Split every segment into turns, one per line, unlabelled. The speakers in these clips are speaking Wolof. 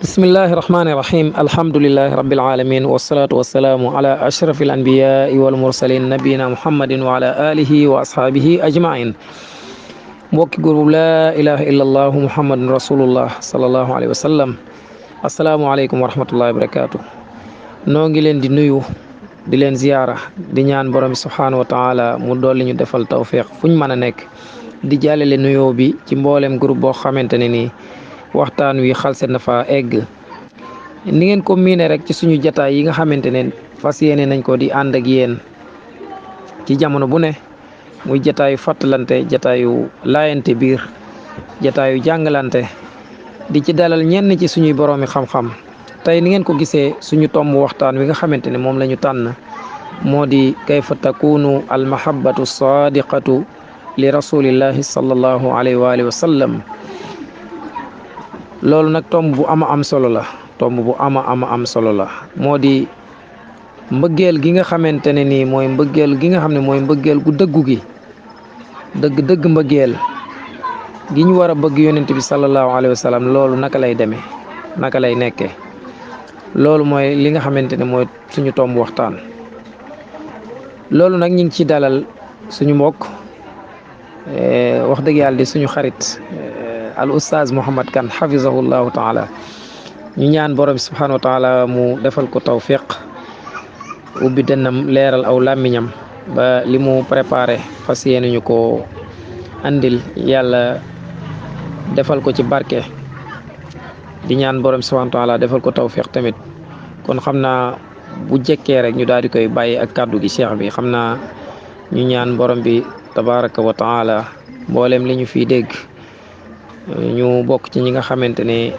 بسم الله الرحمن الرحيم الحمد لله رب العالمين والصلاة والسلام على أشرف الأنبياء والمرسلين نبينا محمد وعلى آله وأصحابه أجمعين mbokki groupe la ilaha illallah muhammadun rasulullah sallallahu alayhi wa sallam asalaamualeykum wa rahmatullahi wa barakatuh noo ngi leen di nuyu di leen ziyaara di ñaan borom bi subhaanahu wa taala mu dolli ñu defal tawfiq fuñ mën a nekk di jàllale nuyoo bi ci mboolem groupe boo xamante ne nii waxtaan wi xalse na fa egg ni ngeen ko miine rek ci suñu jataay yi nga xamante ne fas yéene nañ ko di ànd ak yéen ci jamono bu ne muy jataayu fàttalante jataayu laayante biir jataayu jàngalante di ci dalal ñenn ci suñuy boroomi xam-xam tey ni ngeen ko gisee suñu tomb waxtaan wi nga xamante ne moom la ñu tànn moo di kayfa takunu almahabbatu sadiqatu li rasulillahi sallallahu alayhi wa alihi wa sallam loolu nag tomb bu am solo la tomb bu am solo la moo di mbëggeel gi nga xamante ne nii mooy mbëggeel gi nga xam ne mooy mbëggeel gu dëggu gi dëgg mbëggeel gi ñu war a bëgg yonent bi sallallahu alayhi wa sallam loolu naka lay demee naka lay nekkee loolu mooy li nga xamante ne mooy suñu tomb waxtaan loolu nag ñu ngi ci dalal suñu mbokk wax dëgg yàlla di suñu xarit al ustaaz Mouhamed Kane xafizahullahu taala ñu ñaan borom bi subhanahu wa taala mu defal ko tawfiq ubbi dënnam leeral aw làmmiñam ba li mu préparé fas yéene ñu ko andil yàlla defal ko ci barke di ñaan borom subhanahu wa taala defal ko tawfiq tamit kon xam naa bu jekkee rek ñu daal di koy bàyyi ak kàddu gi cheikh bi xam naa ñu ñaan borom bi tabaraka wa taala mboolem li ñu fiy dégg ñu bokk ci ñi nga xamante ne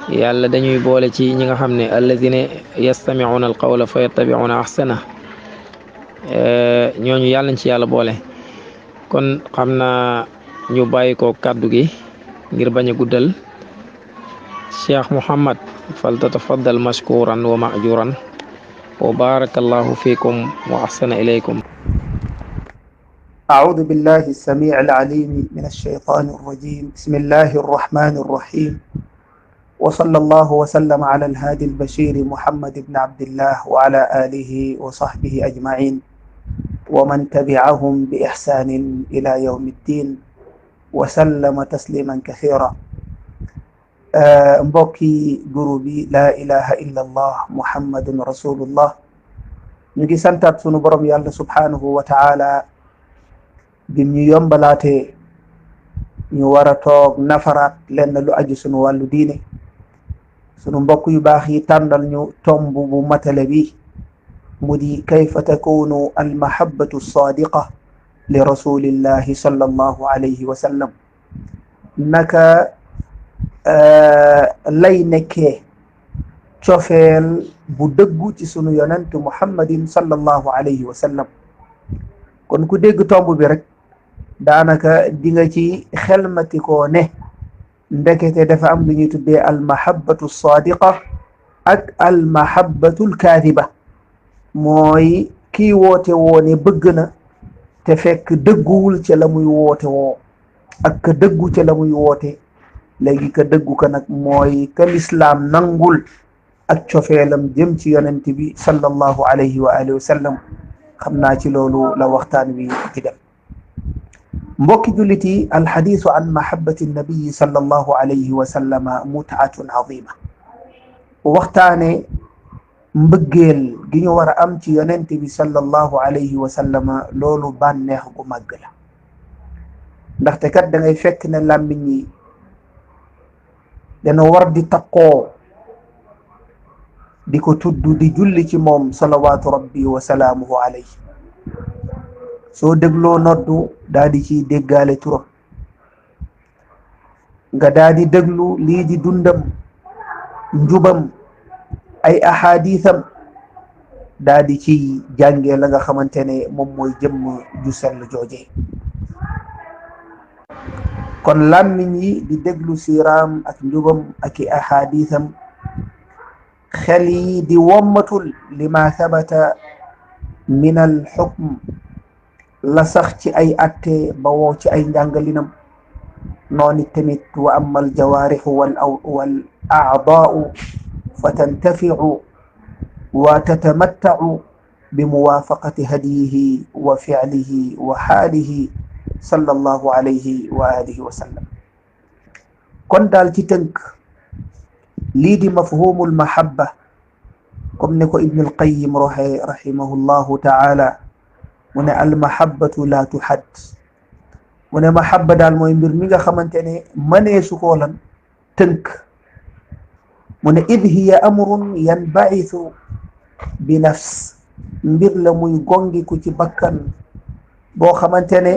yàlla dañuy boole ci ñi nga xam ne alladina yastami'una alqawla fa yattabi'una ahsana ñooñu yàlla nañ ci yàlla boole kon xam naa ñu bàyyi ko kàddu gi ngir bañ a guddal cheikh Mouhamed fal tatafaddal mashkuran wa majuran wa barakallahu fikum wa ahsana ilaykum.
أعوذ بالله السميع العليم من الشيطان الرجيم بسم الله الرحمن الرحيم وصلى الله وسلم على الهادي البشير محمد بن عبد الله وعلى آله وصحبه أجمعين ومن تبعهم بإحسان إلى يوم الدين وسلم تسليما كثيرا mbokki gurubi la ilaha illa allah muhammadun rasulullah ñu ngi santaat sunu borom yàlla subhanahu wa taala bim ñu yombalaate ñu war a toog nafaraat lenn lu aju sunu wàllu diine sunu mbokk yu baax yi tàndal ñu tomb bu matale bi mu di kayfa takunu almahabbatu sadiqa li rasulillahi sallallahu alayhi wa sallam naka lay nekkee cofeel bu dëggu ci sunu yonentu muhammadin sallallahu alayhi wa sallam kon ku dégg tomb bi rek daanaka di nga ci xelmatikoo ne ndekete dafa am lu ñuy tuddee almahabbatu sadiqa ak almahabbatul kaadiba mooy kii woote woone bëgg na te fekk dëgguwul ca la muy woote woo ak ka dëggu ca la muy woote léegi ka dëggu ka nag mooy ka lislaam nangul ak cofeelam jëm ci yonent bi sallallahu alayhi wa alihi wa sallam xam naa ci loolu la waxtaan wi di dem mbokki jullit yi alxadiisu an mahabbati nabiyi sallallahu alayhi wa sallama mutaatun azima waxtaane mbëggeel gi ñu war a am ci yonent bi sallallahu alayhi wa sallama loolu bànneex gu màgg la ndaxte kat da ngay fekk ne làmmiñ yi dana war di takkoo di ko tudd di julli ci moom salawaatu rabbi wa salaamuhu alayhi soo dégloo noddu daa di ciy déggaale turam nga daa di déglu lii di dundam njubam ay ahadisam daa di ciy jàngee la nga xamante ne moom mooy jëmm ju sell jooje kon làmmiñ yi di déglu siiraam ak njubam ak i ahadisam xel yi di wommatul lima sabata min al xukm la sax ci ay atte ba woo ci ay njàngalinam noonu tamit wa amal jawaarixu الأعضاء فتنتفع وتتمتع بموافقة هديه وفعله وحاله صلى الله عليه وآله وسلم. كون دال تي تنك لي دي مفهوم المحبة كم نكو ابن القيم رحمه الله تعالى من المحبة لا تحد من محبة دال موي مبير ميغا خامتاني ماني سوكو لان تنك من إذ هي أمر ينبعث بنفس mbir la muy gongi ku ci bakkan boo xamante ne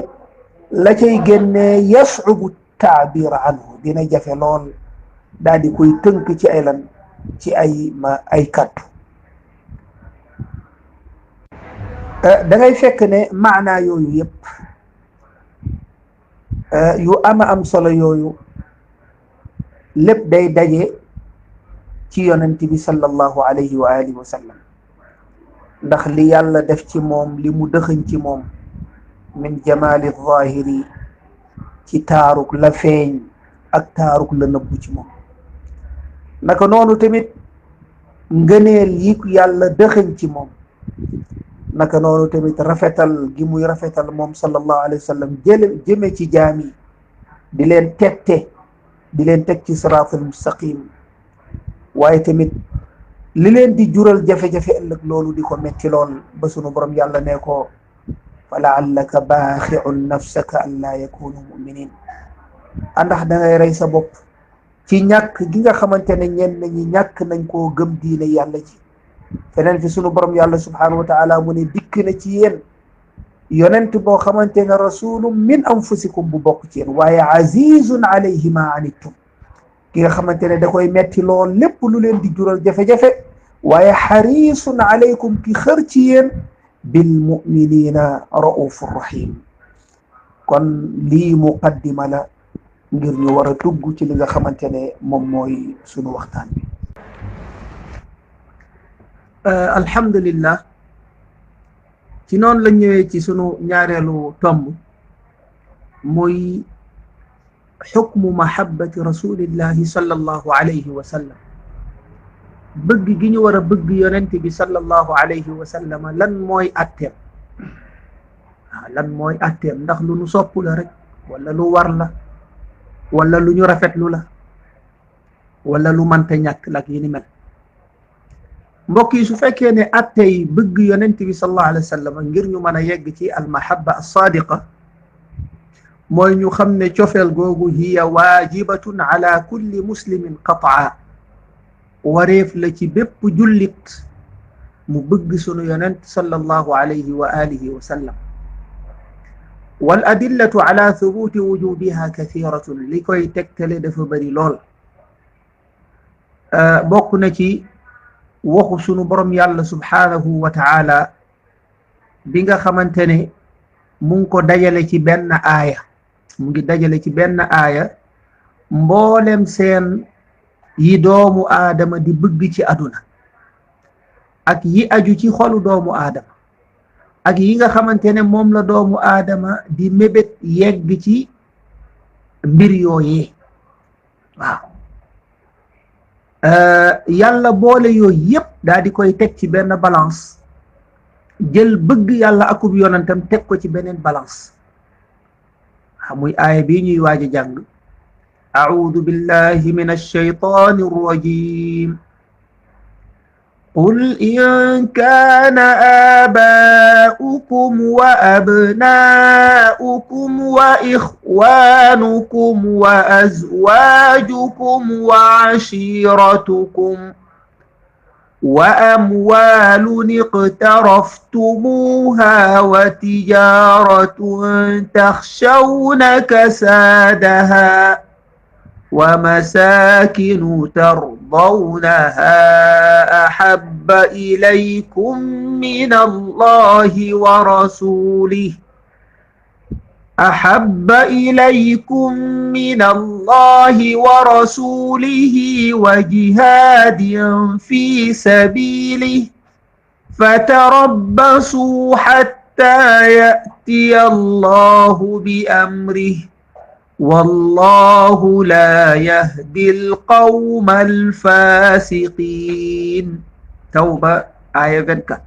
la cay génnee yasubu taabir anhu dina jafe lool daal di koy tënk ci ay lan ci ay kàddu da ngay fekk ne maanaa yooyu yëpp yu am solo yooyu lépp day daje ci yonent bi sallallahu alayhi wa alihi wa sallam ndax li yàlla def ci moom li mu dëxëñ ci moom min jamaali zahiri ci taaruk la feeñ ak taaruk la nëbbu ci moom naka noonu tamit ngëneel yi yàlla dëxëñ ci moom naka noonu tamit rafetal gi muy rafetal moom sallallahu alayhi wa sallam jëme ci jaam yi di leen tette di leen teg ci siraatul mustaqim waaye tamit li leen di jural jafe-jafe ëllëg loolu di ko metti lool ba sunu borom yàlla ne ko fa laallaka baaxiun nafsaka an laa yakunu muminin andax da ngay rey sa bopp ci ñàkk gi nga xamante ne ñenn ñi ñàkk nañ koo gëm diine yàlla ji feneen fi sunu borom yàlla subhanahu wa taala mu ne dikk na ci yéen yonent boo xamante ne rasulum min anfusikum bu bokk ci yéen waaye azizun alayhi ma anittum ki nga xamante ne da koy metti lool lépp lu leen di jural jafe-jafe waaye xarisun alaykum ki xër ci yéen bil muminina raufur rahim kon lii muqaddima la ngir ñu war a dugg ci li nga xamante ne moom mooy sunu waxtaan bi alhamdulillah ci noonu la ñëwee ci sunu ñaareelu tomb muy xukmu mahabbati rasulillahi sallallahu alayhi wa sallam bëgg gi ñu war a bëgg yonent bi sallallahu alayhi wa sallam lan mooy atteem lan mooy atteem ndax lu ñu sopp la rek wala lu war la wala lu ñu rafetlu la wala lu mënta ñàkk la ak yi ni mel mbokk yi su fekkee ne attey bëgg yonent bi sallallahu alayhi wa sallam ngir ñu mën a yegg ci al mahabba as-sadiqa mooy ñu xam ne cofeel googu hiya waajibatun ala kulli muslimin qataa wareef la ci bépp jullit mu bëgg sunu yonent sallallahu alayhi wa alihi wa sallam wal adillatu ala thubuti wujubiha kathiratun li koy tegtale dafa bari lool bokk na ci waxu sunu borom yàlla subhanahu wa taala bi nga xamante ne mu ngi ko dajale ci benn aaya mu ngi dajale ci benn aaya mboolem seen yi doomu aadama di bëgg ci àdduna ak yi aju ci xolu doomu aadama ak yi nga xamante ne moom la doomu aadama di mébét yegg ci mbir yooyee waaw yàlla boole yooyu yépp daal di koy teg ci benn balance jël bëgg yàlla akub yonentam teg ko ci beneen balance muy aaya bii ñuy waaj a jàng a'uudu billahi min ash-shaytaani r-rajiim قل إن كان آباؤكم وأبناؤكم وإخوانكم وأزواجكم وعشيرتكم وأموال اقترفتموها وتجارة تخشون كسادها ومساكن ترضونها أحب إليكم من الله ورسوله وجهاد في سبيله فتربصوا حتى يأتي الله بأمره wallahu la yahdi alqawma alfasiqin. Tawba aya 24.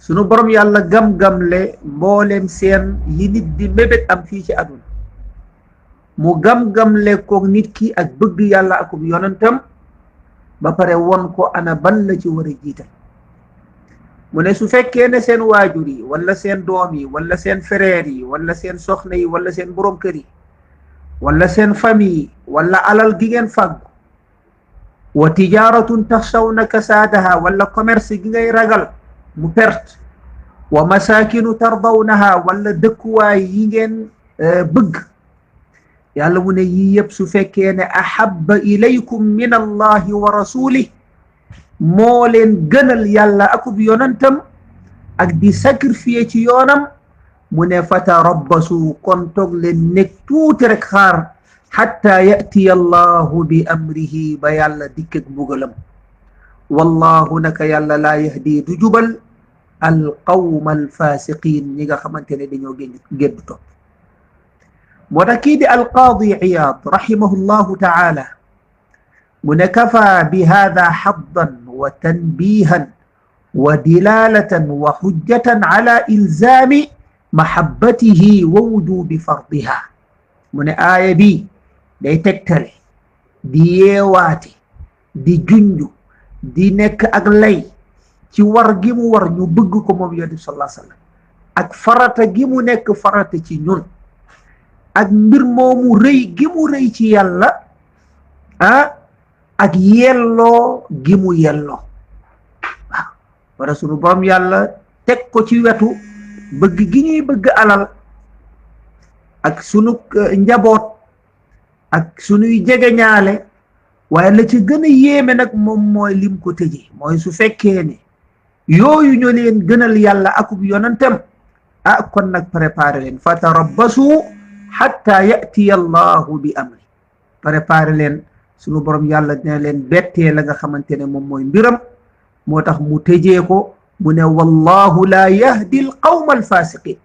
sunu borom yàlla gam-gamle mboolem seen yi nit di mébét am fii ci àdduna mu gam-gamle ko nit ki ak bëgg yàlla akub yonentam ba pare won ko ana ban la ci war a jiital. mu ne su fekkee ne seen waajur yi wala seen doom yi wala seen frère yi wala seen soxna yi wala seen borom kër yi wala seen famille yi wala alal gi ngeen fàggu wa tijaratun taxshawna kasaadaha wala commerce gi ngay ragal mu perte wa masakinu tardawnaha wala dëkkuwaay yi ngeen bëgg yàlla mu ne yii yëpp su fekkee ne ahabba ilaykum min allahi wa rasulih moo leen gënal yàlla akub yonantam ak di sacrifier ci yoonam mu ne fatarabbasu kon toog leen nekk tuuti rek xaar xatta yatiya allahu bi amrihi ba yàlla dikk ak mbugalam wallahu naka yàlla laa yahdi du jubal alqawma alfasiqin ñi nga xamante ne dañoo géddu topp. moo tax kii di alqaadi Iyaad rahimahullahu taala mu ne kafa bi hada xaddan wa tanbihan wa dilalatan wa xujjatan ala ilzami mahabbatihi wa wujubi fardiha. mu ne aaya bi day tegtale di yeewaate di junju di nekk ak lay ci war gi mu war ñu bëgg ko moom yonent bi sallallahu alayhi wa sallam ak farata gi mu nekk farata ci ñun ak mbir moomu rëy gi mu rëy ci yàlla ak yelloo gi mu yelloo. waaw wara sunu borom yàlla teg ko ci wetu bëgg gi ñuy bëgg alal ak sunu njaboot ak sunuy jegeñaale waaye la ci gën a yéeme nag moom mooy lim ko tëjee mooy su fekkee ne yooyu ñoo leen gënal yàlla akub yonentam kon nag préparé leen fatarabbasu hatta yatiya allahu bi amri. préparé leen sunu borom yàlla dina leen bettee la nga xamante ne moom mooy mbiram. moo tax mu tëjee ko mu ne wallahu la yahdi al qawma al fasiqin.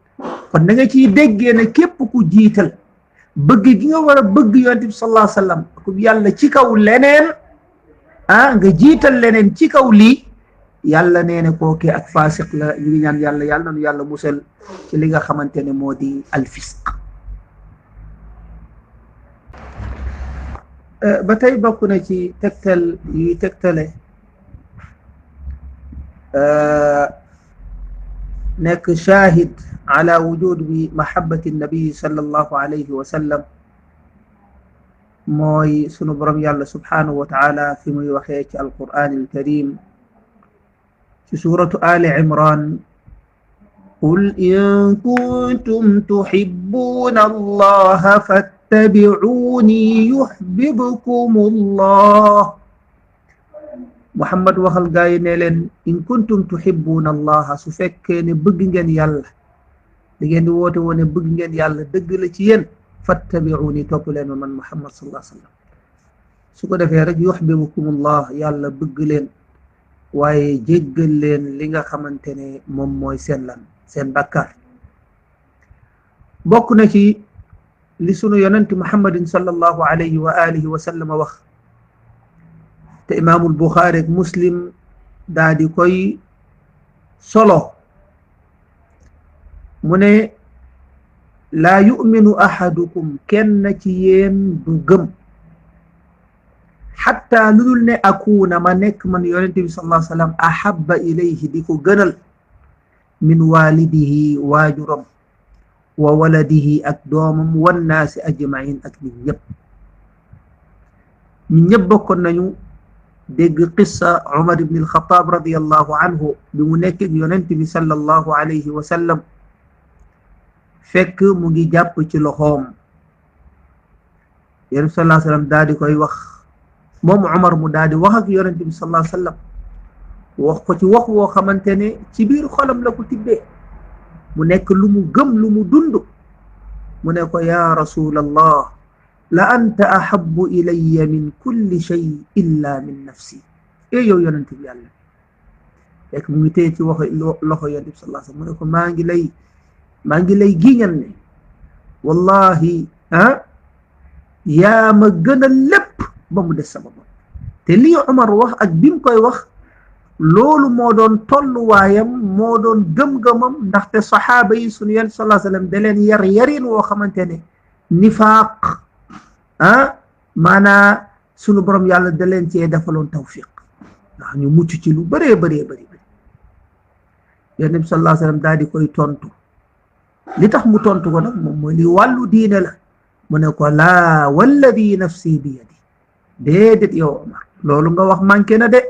kon da nga ciy déggee ne képp ku jiital bëgg gi nga war a bëgg yonent bi sallallahu alayhi wa sallam akub yàlla ci kaw leneen nga jiital leneen ci kaw lii yàlla nee ne kooke ak fasiq la. ñu ngi ñaan yàlla yàlla nanu yàlla musal ci li nga xamante ne moo di alfisq. ba tey bokk na ci tegtal yi tegtale nekk shahid ala wujud bi mahabbati nabi sallallahu alayhi wa sallam mooy sunu borom yàlla subhanahu wa taala fi muy waxee ci alquran alkarim ci suratu ali imran qul in kuntum tuhibbuna allaha fattabi'uni yuhbibkum allah. Muhammad waxal gaa yi ne leen in kuntum tuhibbuna allaha su fekkee ne bëgg ngeen yàlla da ngeen di woote woon ne bëgg ngeen yàlla dëgg la ci yéen fattabi'uni topp leen ma man Muhammad sallallahu alayhi wa sallam su ko defee rek yuhbibkum allah yàlla bëgg leen waaye jéggal leen li nga xamante ne moom mooy seen lan seen bàkkaar. bokk na ci li sunu yonent Muhammadin sallallahu alayhi wa alihi wa sallam wax te imaamul Buxaari ak Muslim daa di koy solo mu ne laa yuminu ahadukum kenn ci yéen du gëm xatta lu dul ne akuuna ma nekk man yonent bi sallallahu alayhi wa sallam ahabba ilayhi di ko gënal min walidihi waajuram wa waladihi ak doomam wannaasi ajmain ak nit ñëpp. ñun ñëpp bokkoon nañu dégg qissa Umar ibn al-Khattab radiyallahu anhu bi mu nekk ak yonent bi sallallahu alayhi wa sallam fekk mu ngi jàpp ci loxoom yonent bi sallallahu alayhi wa sallam daal di koy wax moom Umar mu daal di wax ak yonent bi sallallahu alayhi wa sallam wax ko ci wax woo xamante ne ci biir xolam la ko tibbee mu nekk lu mu gëm lu mu dund mu ne ko ya rasulallah la anta ahabbu ilayya min kulli shay illa min nafsi. yow yonent bi yàlla fekk mu ngi téye ci loxo yonent bi sallallahu alayhi wa sallam mu ne ko maa ngi lay giñal ne wallahi yaa ma gënal lépp ba mu des sama bopp. te lii Umar wax ak bi mu koy wax loolu moo doon tolluwaayam moo doon gëm-gëmam, ndaxte saxaaba yi sunu yonent sallallahu alayhi wa sallam da leen yar yarin woo xamante ne nifaaq maanaa sunu borom yàlla da leen cee defaloon tawfiq ndax ñu mucc ci lu bëree bëree bëri. yonent bi sallallahu alayhi wa sallam daal di koy tontu. li tax mu tontu ko nag moom mooy li wàllu diine la. mu ne ko laa walladi nafsi bi yadi, déedéet yow Omar loolu nga wax manqué na de.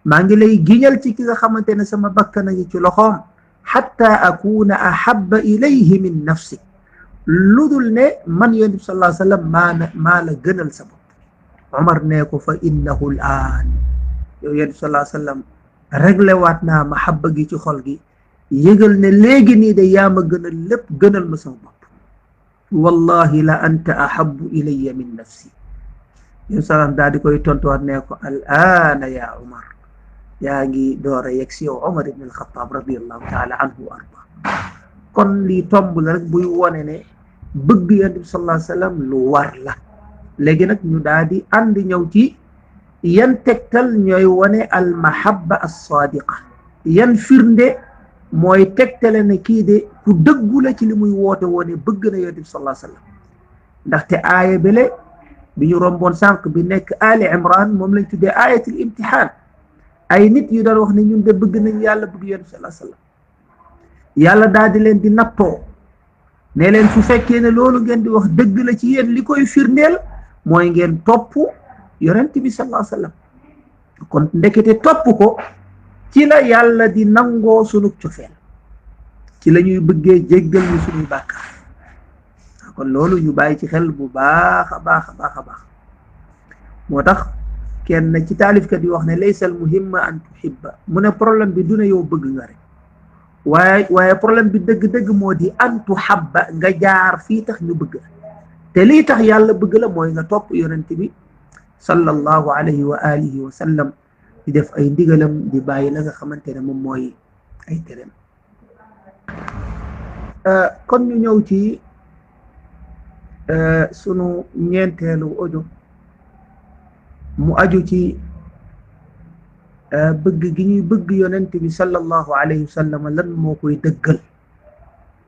maa ngi lay giñal ci ki nga xamante ne sama bakkan a ngi ci loxoom, xatta akuna ahabba ilayhi min nafsi, lu dul ne man yonent bi sallallahu alayhi wa sallam maa la gënal sa bopp. Omar ne ko fa innahu l aan, yow yonent bi sallallahu alayhi wa sallam réglé waat naa mahabba gi ci xol gi, yëgal ne léegi nii de yaa ma gënal lépp, gënal ma sama bopp. wallahi la anta ahabbu ilayya min nafsi. yonent salaam daal di koy tontuwaat ne ko al aana ya Omar, yaa ngi door a yegg si yow Omar ibn al-Khattab radiyallahu taala anhu wa arda. kon lii tomb la rek buy wone ne bëgg yonent bi sallallahu alayhi wa sallam lu war la. léegi nag ñu daal di ànd ñëw ci yan tegtal ñooy wone al mahabba as-sadiqa, yan firnde mooy tegtale ne kii de ku dëggu la ci li muy woote woone bëgg na yonent bi sallallahu alayhi wa sallam. ndaxte aaya bele bi ñu romboon sànq bi nekk Ali Imran moom lañ tuddee ayatul imtihaan. ay nit yu doon wax ne ñun de bëgg nañ yàlla bëgg yonent bi sallallahu alayhi wa sallam, yàlla daal di leen di nattoo ne leen su fekkee ne loolu ngeen di wax dëgg la ci yéen, li koy firndeel mooy ngeen topp yonent bi sallallahu alayhi wa sallam. kon ndekete topp ko ci la yàlla di nangoo sunu cofeel, ci la ñuy bëggee jéggal ñu sunuy bàkkaar. kon loolu ñu bàyyi ci xel bu baax a baax a baax a baax. moo tax kenn ci taalifkat yi wax ne laysa al muhimma an tuhibba, mu ne problème bi du ne yow bëgg nga rek, waaye problème bi dëgg-dëgg moo di an tuhabba, nga jaar fii tax ñu bëgg la. te lii tax yàlla bëgg la mooy nga topp yonent bi sallallahu alayhi wa alihi wa sallam, di def ay ndigalam, di bàyyi la nga xamante ne moom mooy ay tereem. kon ñu ñëw ci sunu ñeenteelu audio, mu aju ci bëgg gi ñuy bëgg yonent bi sallallahu alayhi wa sallam lan moo koy dëggal.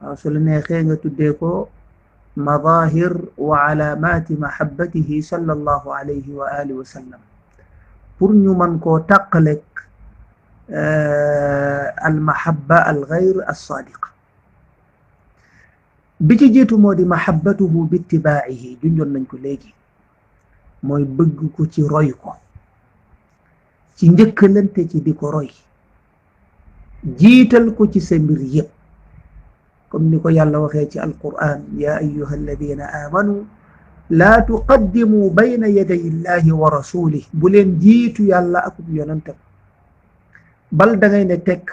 waaw su la neexee nga tuddee ko madahir wa alamati mahabbatihi sallallahu alayhi wa alihi wa sallam, pour ñu mën koo tàqaleeg al mahabba al ghayr as sadiqa. bi ci jiitu moo di mahabbatuhu bi ittibaa'ihi, junjoon nañ ko léegi, mooy bëgg ko ci roy ko, ci njëkkalante ci di ko roy, jiital ko ci sa mbir yëpp, comme ni ko yàlla waxee ci alquran: ya ayyuha alladina amanu laa tuqaddimu bayna yaday illahi wa rasulih, bu leen jiitu yàlla ak yonentam, bal da ngay ne tekk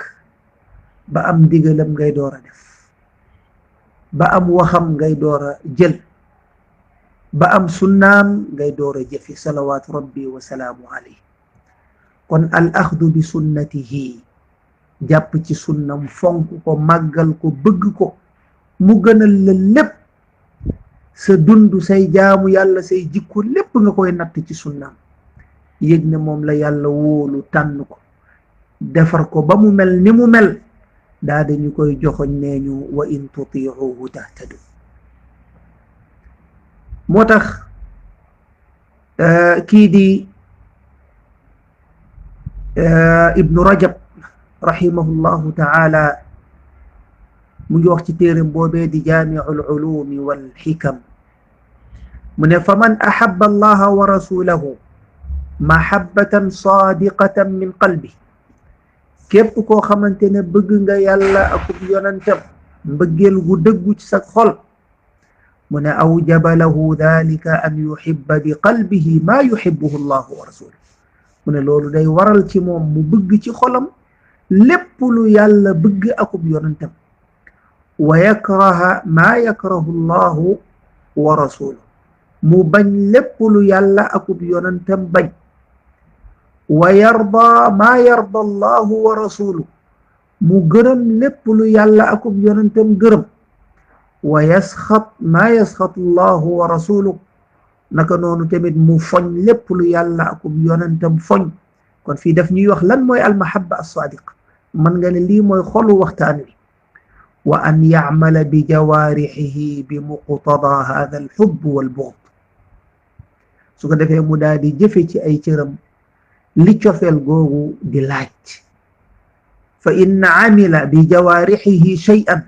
ba am ndigalam ngay door a def, ba am waxam ngay door a jël, ba am sunnaam ngay door a jëfi salawaatu rabbi wa salaamu alayhi. kon al axdu bi sunnatihi, jàpp ci sunnam, fonk ko, màggal ko, bëgg ko, mu gënal la lépp. sa dund, say jaamu yàlla, say jikko, lépp nga koy natt ci sunnaam, yëg ne moom la yàlla wóolu tànn ko, defar ko ba mu mel ni mu mel, daa dañu koy joxoñ nee ñu wa in tutiuhu tahtadu. moo tax kii di ibnu rajab rahimahullahu taala mu ngi wax ci téeram boobee di jaamiul ulumi wal xikam, mu ne fa man ahabba allaha wa rasulahu mahabbatan sadiqatan min qalbi, képp koo xamante ne bëgg nga yàlla akub yonentam mbëggeel gu dëggu ci sa xol, mu ne awjaba lahu dalika an yuhibba bi qalbihi ma yuhibbuhu allahu wa rasuluhu, mu ne loolu day waral ci moom mu bëgg ci xolam lépp lu yàlla bëgg akub yonentam, wa yakraha ma yakrahu allahu wa rasuluhu, mu bañ lépp lu yàlla akub yonentam bañ, wa yarda ma yarda allahu wa rasuluhu, mu gërëm lépp lu yàlla akub yonentam gërëm, wa yasxat maa yasxatu llahu wa rasuluh naka noonu tamit mu foñ lépp lu yàlla ak yonentam foñ. kon fii daf ñuy wax lan mooy almahabba as-sadiqa man nga ne lii mooy xolu waxtaan wi wa an yacmala bi jawaarixihi bi muqtada hada alxubb walbughd su ko defee mu daal di jëfe ci ay cëram li cofeel googu di laaj fa in camila bi jawaarixihi shay'an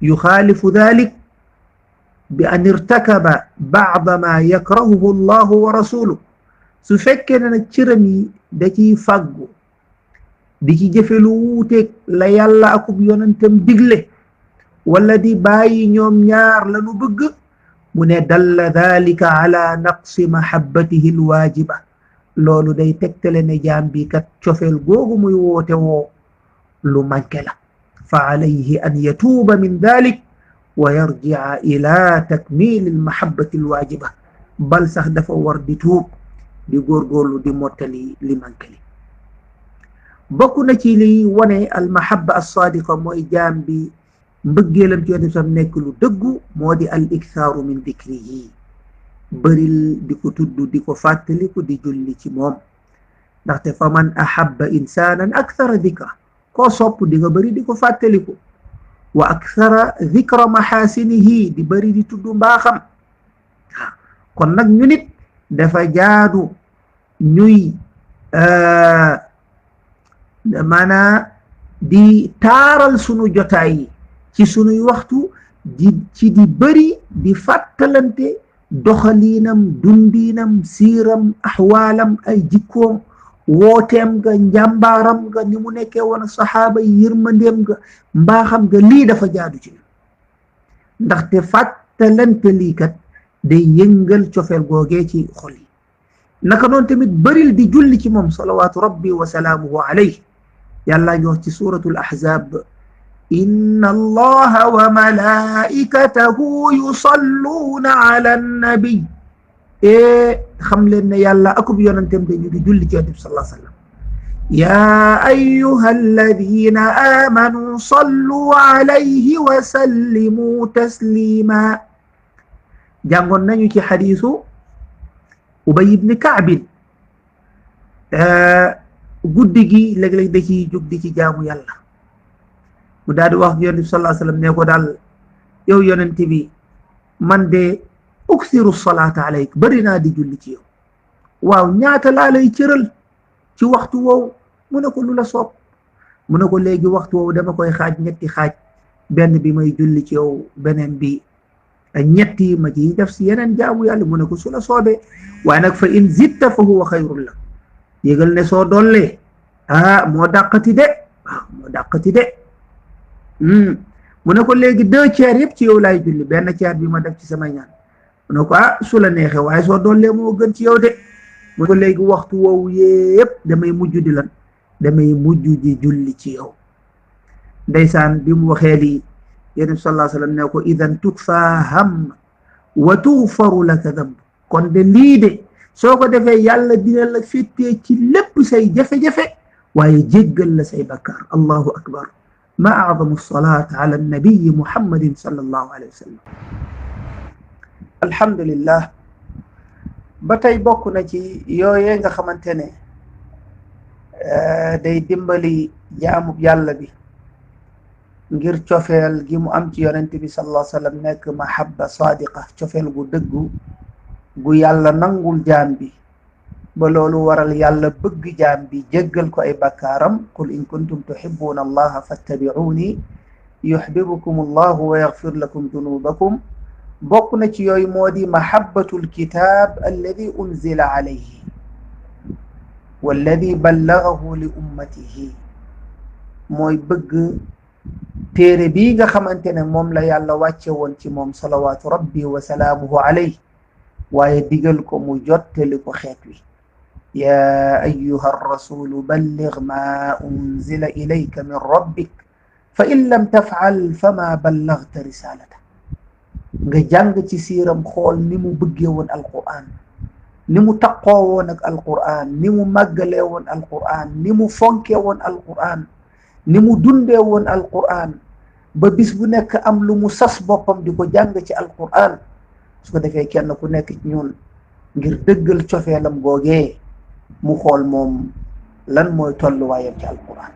yuxaalifu dalik bi an irtakaba bacda ma yakrahuhu allahu wa rasuluh su fekkee ne nag cëram yi da ciy fàggu di ci jëfe lu wuuteeg la yàlla akub yonentam digle wala di bàyyi ñoom ñaar lanu bëgg mu ne dalla dalika ala naqsi mahabbatihi alwaajiba loolu day tegtale ne jaam bi kat cofeel googu muy woote woo lu manqué la fa alayhi an yatuuba min dalik wa yarji'a ila takmil almahabbati alwaajiba bal sax dafa war di tuub di góorgóorlu di mottali li manqué li bokk na ci li wone almahabba as-sadiqa mooy jaam bi mbëggeelam ci yonent sam nekk lu dëggu moo di al iktaaru min dikrihi bëril di ko tudd di ko fàttaliku di julli ci moom ndaxte fa man ahabba insanan akthara dikra koo sopp di nga bëri di ko fàttaliku wa akthara dikra mahasinihi di bëri di tudd mbaaxam kon nag ñu nit dafa jaadu ñuy maanaa di taaral sunu jotaay yi ci sunuy waxtu di bëri di fàttalante doxaliinam dundiinam siiram axwaalam ay jikkoom wooteem ga njàmbaaram ga ni mu nekkee woon saxaaba yi yërmandeem ga mbaaxam ga lii dafa jaadu ci ndaxte fàttalante lii kat day yëngal cofeel googee ci xol yi naka noonu tamit bëril di julli ci moom salawaatu rabbi wa salaamuhu alayhi yàlla ngi wax ci suratul ahzab inna allaha wa malaikatahu yusalluuna ala annabi xam leen ne yàlla akub yonentam dañu di julli ci yonent bi sallallahu alayhi wa sallam ya ayyuha alladina amanu sallu alayhi wa sallimu taslima jàngoon nañu ci xadiisu Ubay ibn Kaabin guddi gi léeg-léeg da ciy jóg di ci jaamu yàlla mu daal di wax yonent bi sallallahu alayhi wa sallam ne ko daal yow yonent bi man de uksiru salaata alayk bëri naa di julli ci yow waaw ñaata laa lay cëral ci waxtu woowu mu ne ko lu la soob mu ne ko léegi waxtu woowu dama koy xaaj ñetti xaaj benn bi may julli ci yow beneen bi ñetti ma ci def si yeneen jaamu yàlla mu ne ko su la soobee waaye nag fa in zitta fa huwa xayrun la yégal ne soo dollee moo dàqati de waaw moo dàqati de mu ne ko léegi 2/3 yëpp ci yow laay julli benn ceer bi ma def ci sama ñaan mu ne ko su la neexee waaye soo dollee moo gën ci yow de mu ne ko léegi waxtu woowu yëpp damay mujj di lan damay mujj di julli ci yow ndeysaan bi mu waxee lii yonent bi sallallahu alayhi wa sallam ne ko idan tukfa ham wa tughfaru laka damb kon de lii de soo ko defee yàlla dina la féttee ci lépp say jafe-jafe waaye jéggal la say bakkaar allahu akbar ma a'zamu salaat ala nabiyi muhammadin sallallahu alayhi wa sallam alhamdulillah ba tey bokk na ci yooyee nga xamante ne day dimbali jaamub yàlla bi ngir cofeel gi mu am ci yonent bi sallallahu alayhi wa sallam nekk mahabba sadiqa cofeel gu dëggu gu yàlla nangul jaam bi ba loolu waral yàlla bëgg jaam bi jéggal ko ay bakkaaram qul in kuntum tuhibbuna allaha fattabi'uni yuhibbukum allahu wa yaghfir lakum dunubakum bokk na ci yooyu moo di mahabbatul kitab alladi unzila alayhi walladi ballagahu li ummatihi mooy bëgg téere bii nga xamante ne moom la yàlla wàcce woon ci moom salawaatu rabbi wa salaamuhu alayhi waaye digal ko mu jottali ko xeet wi yaa ayyuha rasulu balligh ma unzila ilayka min rabbik fa in lam taf'al fama ballaghta risalata nga jàng ci siiram xool ni mu bëggee woon alquran ni mu taqoo woon ak alquran ni mu màggalee woon alquran ni mu fonkee woon alquran ni mu dundee woon alquran ba bis bu nekk am lu mu sas boppam di ko jàng ci alquran su ko defee kenn ku nekk ci ñun ngir dëggal cofeelam googee mu xool moom lan mooy tolluwaayam ci alquran.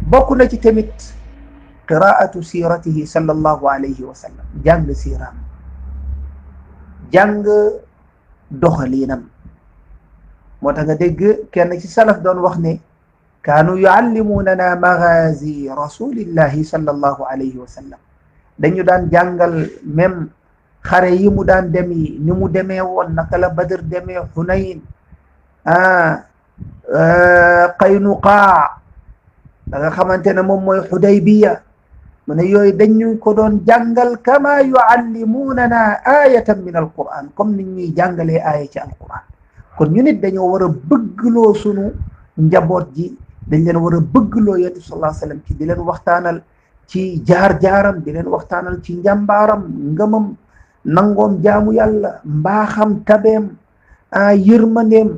bokk na ci tamit qiraatu siratihi sallallahu alayhi wa sallam, jàng siiraam, jàng doxaliinam. moo tax nga dégg kenn ci salaf doon wax ne kaanu yuallimunana magazi rasulillahi sallallahu alayhi wa sallam, dañu daan jàngal même xare yi mu daan dem yi ni mu demee woon, naka la Badr demee, Hunayn, Qaynuqaa, da nga xamante ne moom mooy Xudaybiya. mu ne yooyu dañu ko doon jàngal kama yuallimunana ayatan min alquran, comme ni ñuy jàngalee aaya ci alquran. kon ñu nit dañoo war a bëggloo sunu njaboot ji, dañ leen war a bëggloo yonent bi sallallahu alayhi wa sallam ci di leen waxtaanal ci jaar-jaaram, di leen waxtaanal ci njàmbaaram, ngëmam, nangoom jaamu yàlla, mbaaxam, tabeem, yërmandeem.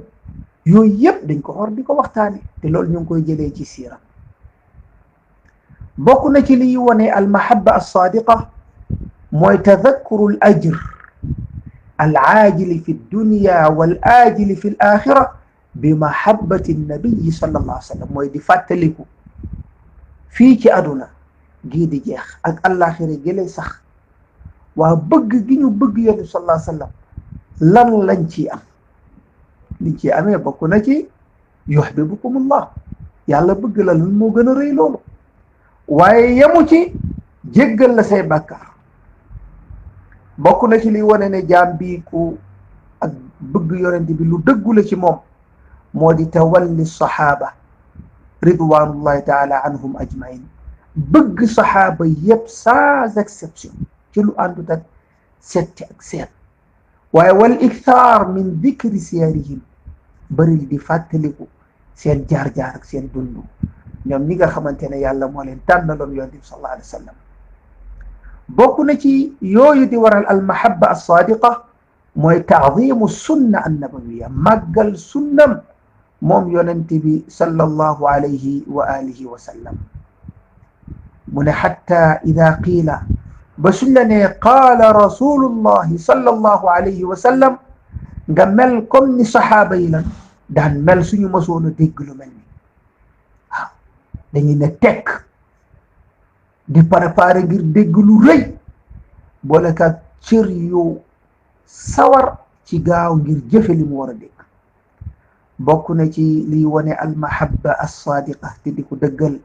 yooyu yëpp dañ ko war di ko waxtaane, te loolu ñu ngi koy jëlee ci siira. bokk na ci liy wone almahabba alsaadiqa mooy tadakkuru al ajr al aajili fi dunya wal aajili fi l axira bi mahabbati nabiyi sallallahu alayhi wa sallam, mooy di fàttaliku fii ci àdduna gii di jeex ak àllaaxira gële sax, waa bëgg gi ñu bëgg yonent sallallahu alayhi wa sallam lan lañ ciy am. liñ ciy amee bokk na ci yuhibbukumullah, yàlla bëgg la, lan moo gën a rëy loolu. waaye yemu ci jéggal la say bàkkaar. bokk na ci li wane ne jaam bi ku ak bëgg yonent bi lu dëggu la ci moom moo di tawalli saxaaba ridwanullahi taala anhum ajmain, bëgg saxaaba yëpp sans exception ci lu àndut ak setti ak seet. waaye wal ikthar min dikri siyarihim, bëril di fàttaliku seen jaar-jaar ak seen dund, ñoom ñi nga xamante ne yàlla moo leen tànnaloon yonent bi sallallahu alayhi wa sallam. bokk na ci yooyu di waral almahabba alsaadiqa mooy taadimu sunna annabawiya, màggal sunnam moom yonent bi sallallahu alayhi wa alihi wa sallam. mu ne xatta ida qiila, ba suñ la nee qaala rasulullahi sallallahu alayhi wa sallam, nga mel comme ni saxaaba yi lan daan mel suñu mësoon a dégg lu mel ni waaw, dañuy ne tekk di préparé ngir dégg lu rëy, boole ka cër yu sawar ci gaaw ngir jëfe li mu war a dégg. bokk na ci liy wane almahabba alsaadiqa te di ko dëggal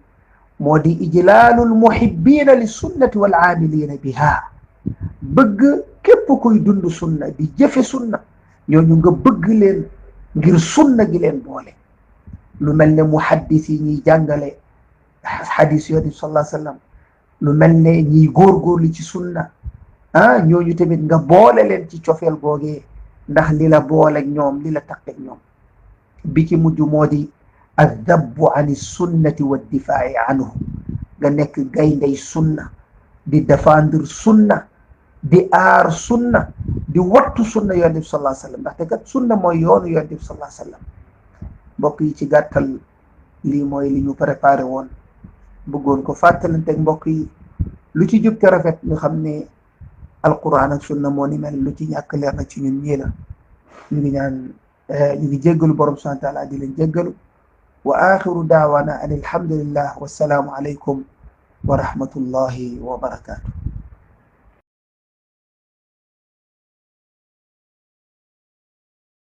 moo di ijlaalu almuhibbina li sunnati wal aamilina biha, bëgg képp kuy dund sunna di jëfe sunna, ñooñu nga bëgg leen ngir sunna gi leen boole. lu mel ne muhaddis yi ñuy jàngale xadis yonent bi sallallahu alayhi wa sallam, lu mel ne ñiy góorgóorlu ci sunna, ñooñu tamit nga boole leen ci cofeel googee, ndax li la booleeg ñoom, li la taqeeg ñoom. bi ci mujj moo di addabbu an sunnati wa difaa'i anhu, nga nekk gayndey sunna, di défendre sunna, di aar sunna, di wattu sunna yonent bi sallallahu alayhi wa sallam, ndaxte kat sunna mooy yoonu yonent bi sallallahu alayhi wa sallam. mbokk yi ci gàttal lii mooy li ñu préparé woon, bëggoon ko fàttalanteeg mbokk yi. lu ci jub te rafet ñu xam ne alquran ak sunna moo ni mel, lu ci ñàkk leer na ci ñun ñii la. ñu ngi ñaan ñu ngi jéggalu borom subhanahu wa taala, di leen jéggalu. wa axiru daawana an alhamdulillah, wassalaamu alaykum wa rahmatullahi wa barakatuh.